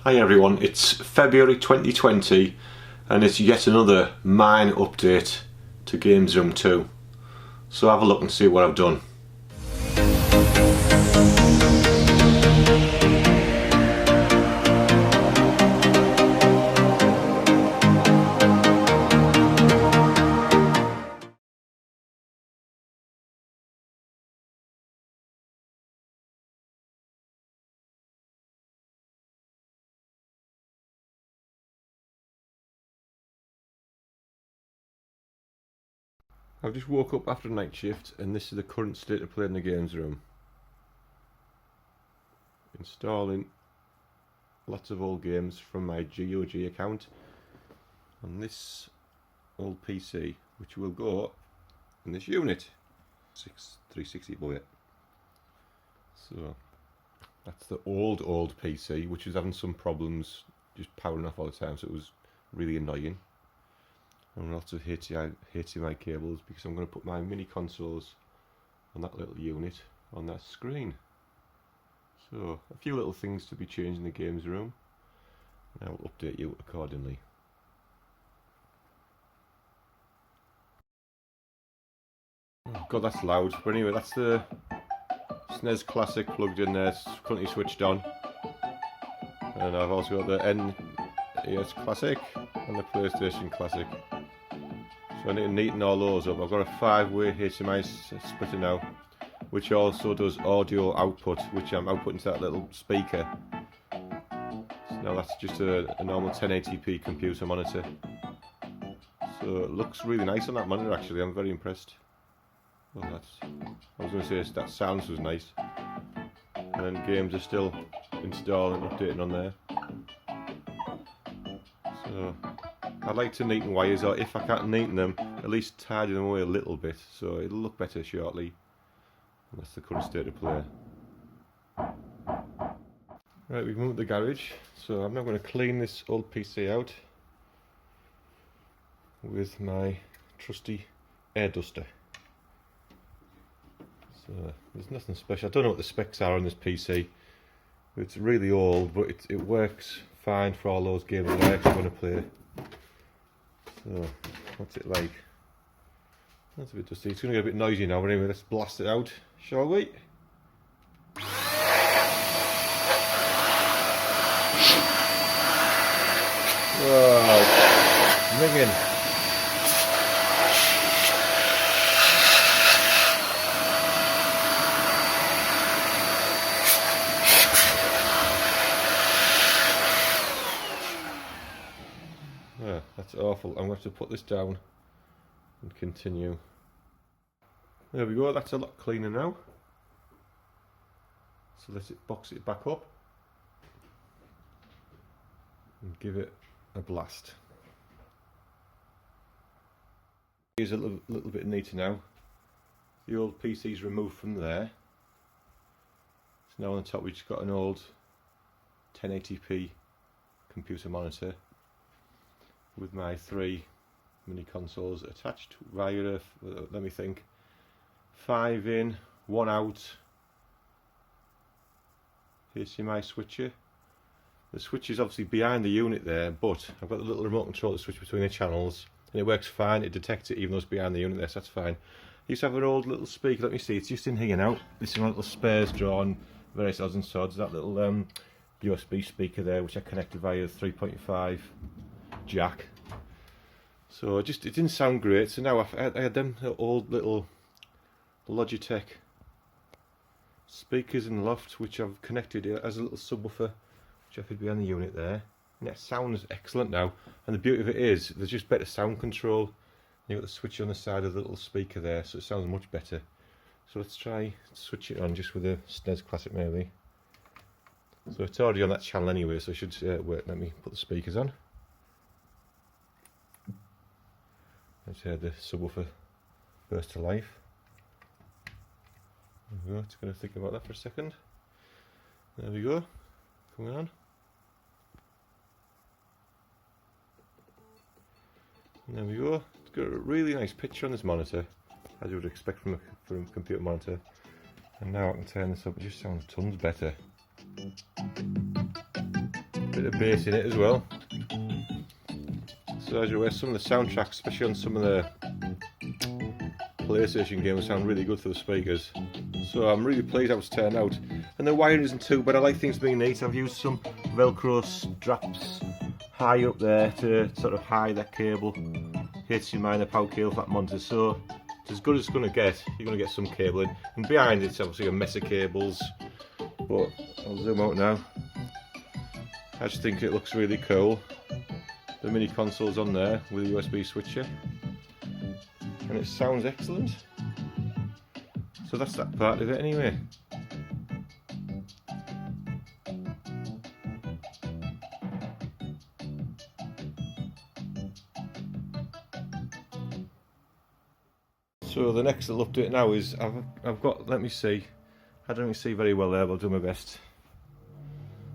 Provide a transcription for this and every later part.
Hi everyone, it's February 2020 and it's yet another mine update to Games Room 2. So have a look and see what I've done. I've just woke up after night shift and this is the current state of play in the games room. Installing lots of old games from my GOG account on this old PC, which will go in this unit. 360 bullet. So that's the old PC, which was having some problems just powering off all the time, so it was really annoying. And lots of HDMI cables, because I'm going to put my mini consoles on that little unit on that screen. So a few little things to be changed in the games room, and I will update you accordingly. Oh God, that's loud. But anyway, that's the SNES Classic plugged in there. It's currently switched on, and I've also got the NES Classic and the PlayStation Classic. So I need to neaten all those up. I've got a 5-way HDMI splitter now, which also does audio output, which I'm outputting to that little speaker. So now that's just a normal 1080p computer monitor. So it looks really nice on that monitor actually, I'm very impressed. Well, I was going to say that sounds was nice. And then games are still installing and updating on there. So I'd like to neaten wires, or if I can't neaten them, at least tidy them away a little bit, so it'll look better shortly. And that's the current state of play. Right, we've moved the garage, so I'm now going to clean this old PC out with my trusty air duster. So there's nothing special. I don't know what the specs are on this PC. It's really old, but it works fine for all those games that I actually want to play. So, what's it like? That's a bit dusty. It's going to get a bit noisy now, but anyway, let's blast it out, shall we? Wow, ringing. That's awful. I'm going to have to put this down and continue. There we go, that's a lot cleaner now. So let's box it back up and give it a blast. Here's a little bit neater now. The old PC's removed from there. So now on the top we've just got an old 1080p computer monitor with my 3 mini consoles attached via let me think, 5 in, 1 out HDMI switcher. The switch is obviously behind the unit there, but I've got the little remote control to switch between the channels, and it works fine. It detects it even though it's behind the unit there, so that's fine. I used to have an old little speaker, let me see, it's just in here now. This is my little spares drawn, various odds and sods, that little USB speaker there, which I connected via 3.5 jack. So it didn't sound great, so now I had them old little Logitech speakers in the loft, which I've connected as a little subwoofer, which I could be on the unit there, and it sounds excellent now. And the beauty of it is there's just better sound control. You've got the switch on the side of the little speaker there, so it sounds much better. So let's try switch it on just with the SNES Classic maybe. So it's already on that channel anyway, so it should work. Let me put the speakers on. Let's hear the subwoofer burst to life. There we go, just going to think about that for a second. There we go, coming on. And there we go, it's got a really nice picture on this monitor, as you would expect from a computer monitor. And now I can turn this up, it just sounds tons better. Bit of bass in it as well. So as you're aware, some of the soundtracks, especially on some of the PlayStation games, sound really good for the speakers. So I'm really pleased how it's turned out. And the wiring isn't too bad. I like things being neat. I've used some Velcro straps high up there to sort of hide that cable, HDMI and the power cable for that monitor. So it's as good as it's going to get. You're going to get some cabling. And behind it's obviously a mess of cables. But I'll zoom out now. I just think it looks really cool. The mini console's on there with a USB switcher. And it sounds excellent. So that's that part of it anyway. So the next little update now is I've got, let me see, I don't really see very well there, but I'll do my best.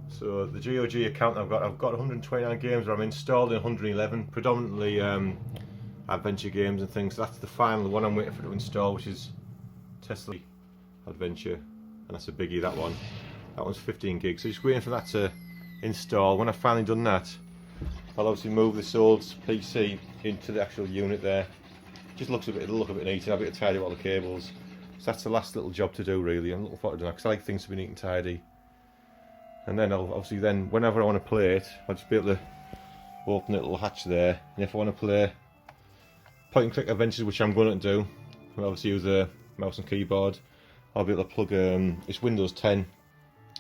So the GOG account I've got 129 games, where I'm installed in 111, predominantly adventure games and things. So that's the final one I'm waiting for to install, which is Tesla Adventure, and that's a biggie, that one. That one's 15 gigs, so just waiting for that to install. When I've finally done that, I'll obviously move this old PC into the actual unit there. Just looks a bit, it'll look a bit neat, and I'll be able to tidy up all the cables. So that's the last little job to do really. I'm looking forward to that because I like things to be neat and tidy. And then I'll obviously then, whenever I want to play it, I'll just be able to open the little hatch there. And if I want to play point and click adventures, which I'm going to do, I'll obviously use a mouse and keyboard. I'll be able to plug, it's Windows 10,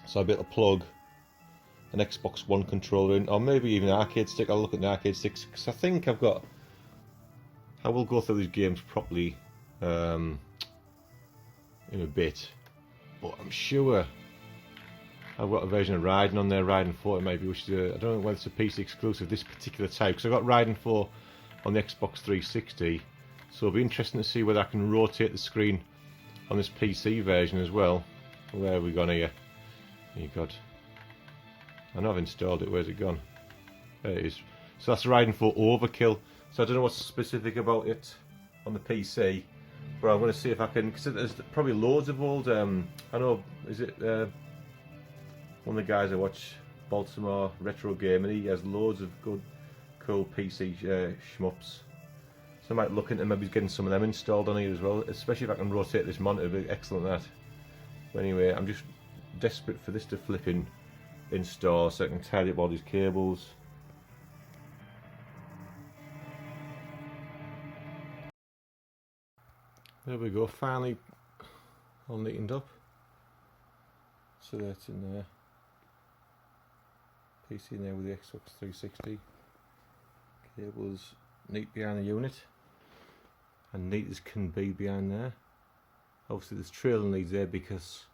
so I'll be able to plug an Xbox One controller in, or maybe even an arcade stick. I'll look at the arcade sticks, because I think I will go through these games properly in a bit, but I'm sure I've got a version of Raiden on there, Raiden 4 maybe, which is I don't know whether it's a PC exclusive, this particular type, because I've got Raiden 4 on the Xbox 360, so it'll be interesting to see whether I can rotate the screen on this PC version as well. Where have we gone here? Oh God, I know I've installed it, where's it gone? There it is. So that's Raiden 4 Overkill. So I don't know what's specific about it on the PC, but I'm going to see if I can, because there's probably loads of old, I know, is it one of the guys I watch, Baltimore Retro Game, and he has loads of good, cool PC shmups. So I might look into maybe getting some of them installed on here as well, especially if I can rotate this monitor. It'd be excellent that. But anyway, I'm just desperate for this to flip in install so I can tidy up all these cables. There we go, finally all neatened up. So that's in there. PC in there with the Xbox 360. Cables neat behind the unit. And neat as can be behind there. Obviously there's trailing leads there because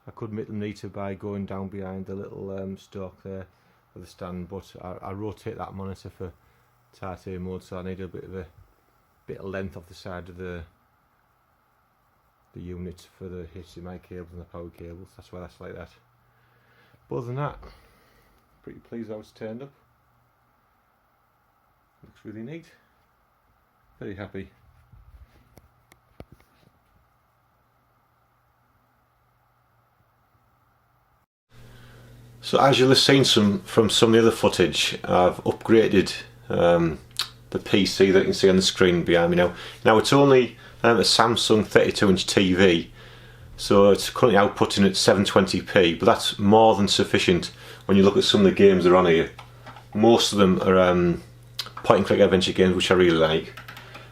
I could make them neater by going down behind the little stalk there for the stand, but I rotate that monitor for titanium mode, so I need a bit of length off the side of the unit for the HDMI cables and the power cables. That's why that's like that. But other than that, pretty pleased how it's turned up. Looks really neat. Very happy. So as you'll have seen from some of the other footage, I've upgraded the PC that you can see on the screen behind me now. Now it's only a Samsung 32-inch TV, so it's currently outputting at 720p, but that's more than sufficient when you look at some of the games that are on here. Most of them are point and click adventure games, which I really like,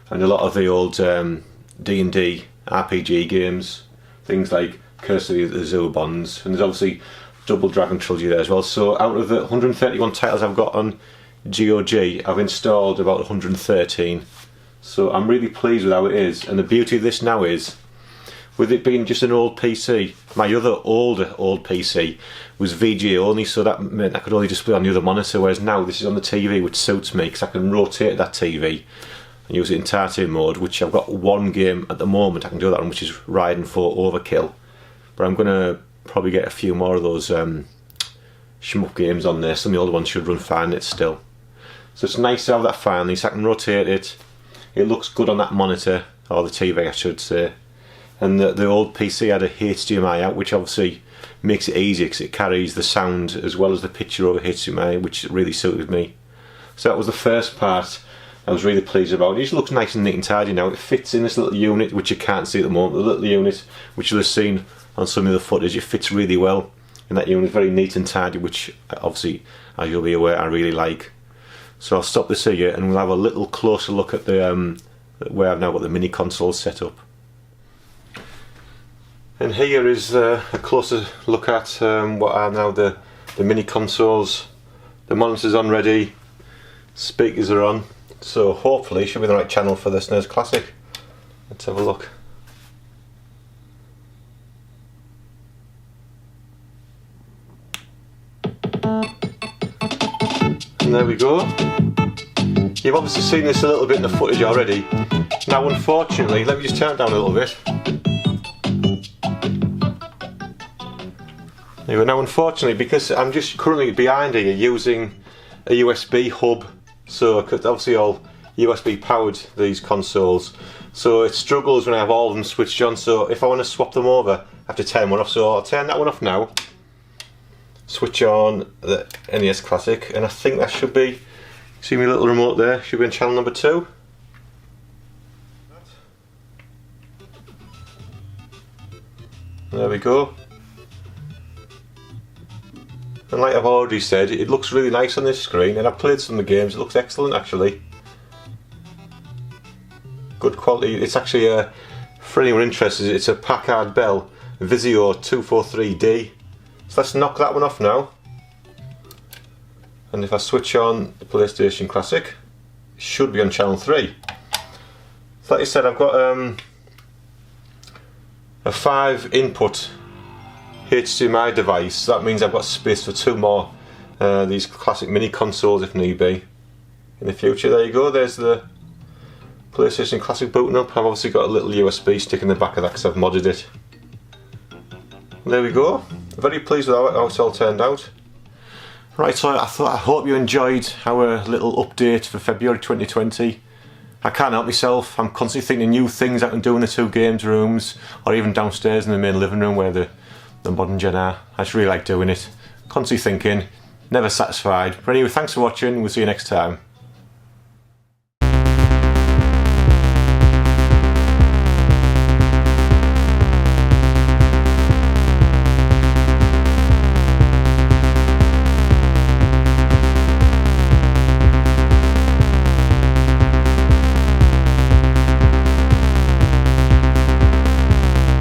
and a lot of the old D&D RPG games, things like Curse of the Zobons, and there's obviously Double Dragon Trilogy there as well. So out of the 131 titles I've got on GOG, I've installed about 113. So I'm really pleased with how it is, and the beauty of this now is, with it being just an old PC, my other older old PC was VGA only, so that meant I could only display on the other monitor, whereas now this is on the TV, which suits me because I can rotate that TV and use it in titanium mode, which I've got one game at the moment I can do that on, which is Raiden 4 Overkill, but I'm going to probably get a few more of those shmup games on there. Some of the older ones should run fine it still. So it's nice to have that finally, so I can rotate it. It looks good on that monitor, or the TV I should say. And the old PC had a HDMI out, which obviously makes it easier because it carries the sound as well as the picture over HDMI, which really suited me. So that was the first part I was really pleased about. It just looks nice and neat and tidy now. It fits in this little unit, which you can't see at the moment. The little unit, which you'll have seen on some of the footage, it fits really well in that unit. Very neat and tidy, which obviously, as you'll be aware, I really like. So I'll stop this here and we'll have a little closer look at the where I've now got the mini console set up. And here is a closer look at what are now the mini consoles. The monitor's on ready, speakers are on, so hopefully it should be the right channel for the SNES Classic. Let's have a look. And there we go. You've obviously seen this a little bit in the footage already. Now unfortunately, let me just turn it down a little bit. There we go. Now unfortunately, because I'm just currently behind here using a USB hub, so obviously all USB powered these consoles, so it struggles when I have all of them switched on. So if I want to swap them over, I have to turn one off. So I'll turn that one off now, switch on the NES Classic, and I think that should be, see my little remote there, should be on channel number 2. There we go. And like I've already said, it looks really nice on this screen, and I've played some of the games. It looks excellent actually. Good quality. It's actually for anyone interested, it's a Packard Bell Vizio 243D. So let's knock that one off now. And if I switch on the PlayStation Classic, it should be on channel 3. So like I said, I've got a 5 input HDMI device. So that means I've got space for 2 more these classic mini consoles if need be in the future. There you go, there's the PlayStation Classic booting up. I've obviously got a little USB stick in the back of that because I've modded it. There we go. Very pleased with how it's all turned out. Right, so I hope you enjoyed our little update for February 2020. I can't help myself, I'm constantly thinking of new things I can do in the 2 games rooms, or even downstairs in the main living room where the modern gen are. I just really like doing it. Constantly thinking, never satisfied. But anyway, thanks for watching, we'll see you next time.